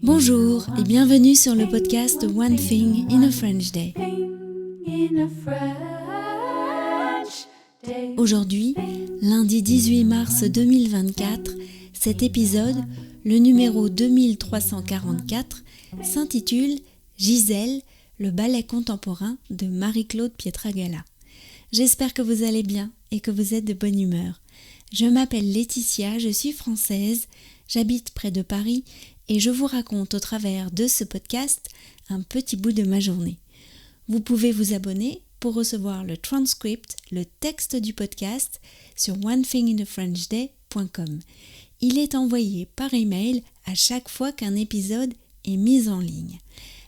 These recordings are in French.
Bonjour et bienvenue sur le podcast One Thing in a French Day. Aujourd'hui, lundi 18 mars 2024, cet épisode, le numéro 2344, s'intitule Gisèle, le ballet contemporain de Marie-Claude Pietragala. J'espère que vous allez bien et que vous êtes de bonne humeur. Je m'appelle Laetitia, je suis française, j'habite près de Paris et je vous raconte au travers de ce podcast un petit bout de ma journée. Vous pouvez vous abonner pour recevoir le transcript, le texte du podcast sur onethinginafrenchday.com. Il est envoyé par email à chaque fois qu'un épisode est mis en ligne.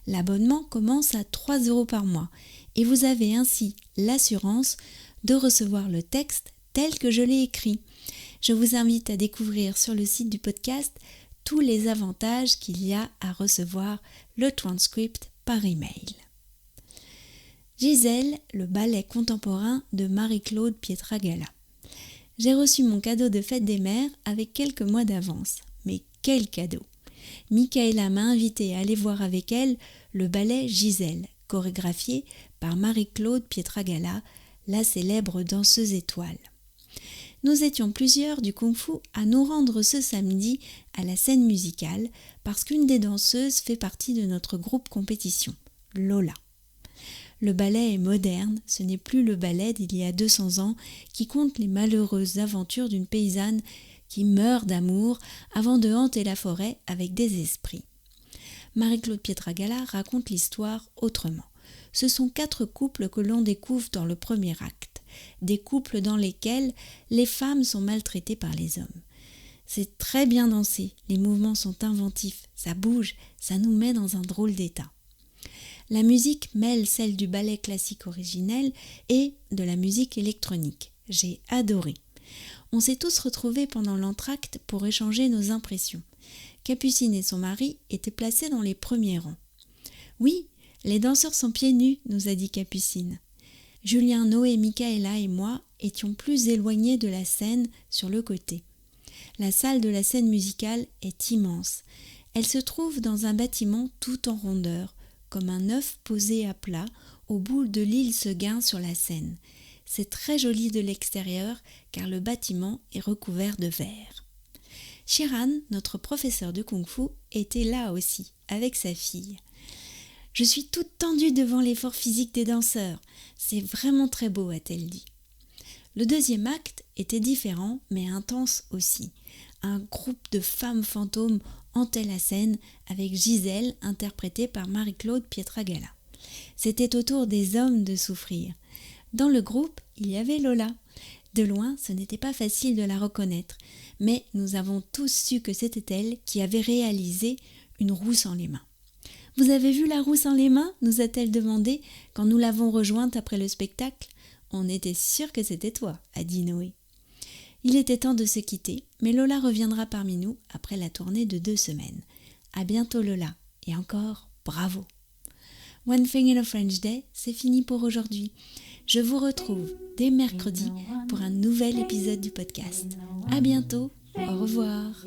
L'abonnement commence à 3 € par mois et vous avez ainsi l'assurance de recevoir le texte tel que je l'ai écrit. Je vous invite à découvrir sur le site du podcast tous les avantages qu'il y a à recevoir le transcript par email. Gisèle, le ballet contemporain de Marie-Claude Pietragala. J'ai reçu mon cadeau de fête des mères avec quelques mois d'avance. Mais quel cadeau! Michaela m'a invité à aller voir avec elle le ballet Gisèle, chorégraphié par Marie-Claude Pietragala, la célèbre danseuse étoile. Nous étions plusieurs du Kung-Fu à nous rendre ce samedi à la scène musicale parce qu'une des danseuses fait partie de notre groupe compétition, Lola. Le ballet est moderne, ce n'est plus le ballet d'il y a 200 ans qui conte les malheureuses aventures d'une paysanne qui meurt d'amour avant de hanter la forêt avec des esprits. Marie-Claude Pietragala raconte l'histoire autrement. Ce sont 4 couples que l'on découvre dans le premier acte. Des couples dans lesquels les femmes sont maltraitées par les hommes. C'est très bien dansé, les mouvements sont inventifs, ça bouge, ça nous met dans un drôle d'état. La musique mêle celle du ballet classique originel et de la musique électronique. J'ai adoré. On s'est tous retrouvés pendant l'entracte pour échanger nos impressions. Capucine et son mari étaient placés dans les premiers rangs. « Oui, les danseurs sont pieds nus », nous a dit Capucine. Julien, Noé, Michaela et moi étions plus éloignés de la scène sur le côté. La salle de la scène musicale est immense. Elle se trouve dans un bâtiment tout en rondeur, comme un œuf posé à plat au bout de l'île Seguin sur la Seine. C'est très joli de l'extérieur car le bâtiment est recouvert de verre. Shiran, notre professeur de Kung-Fu, était là aussi, avec sa fille. « Je suis toute tendue devant l'effort physique des danseurs. C'est vraiment très beau », a-t-elle dit. Le deuxième acte était différent, mais intense aussi. Un groupe de femmes fantômes hantait la scène avec Gisèle, interprétée par Marie-Claude Pietragala. C'était au tour des hommes de souffrir. Dans le groupe, il y avait Lola. De loin, ce n'était pas facile de la reconnaître, mais nous avons tous su que c'était elle qui avait réalisé une roue sans les mains. « Vous avez vu la roue sans les mains ?» nous a-t-elle demandé quand nous l'avons rejointe après le spectacle. « On était sûr que c'était toi », a dit Noé. Il était temps de se quitter, mais Lola reviendra parmi nous après la tournée de 2 semaines. À bientôt Lola, et encore bravo. One Thing in a French Day, c'est fini pour aujourd'hui. Je vous retrouve dès mercredi pour un nouvel épisode du podcast. À bientôt, au revoir.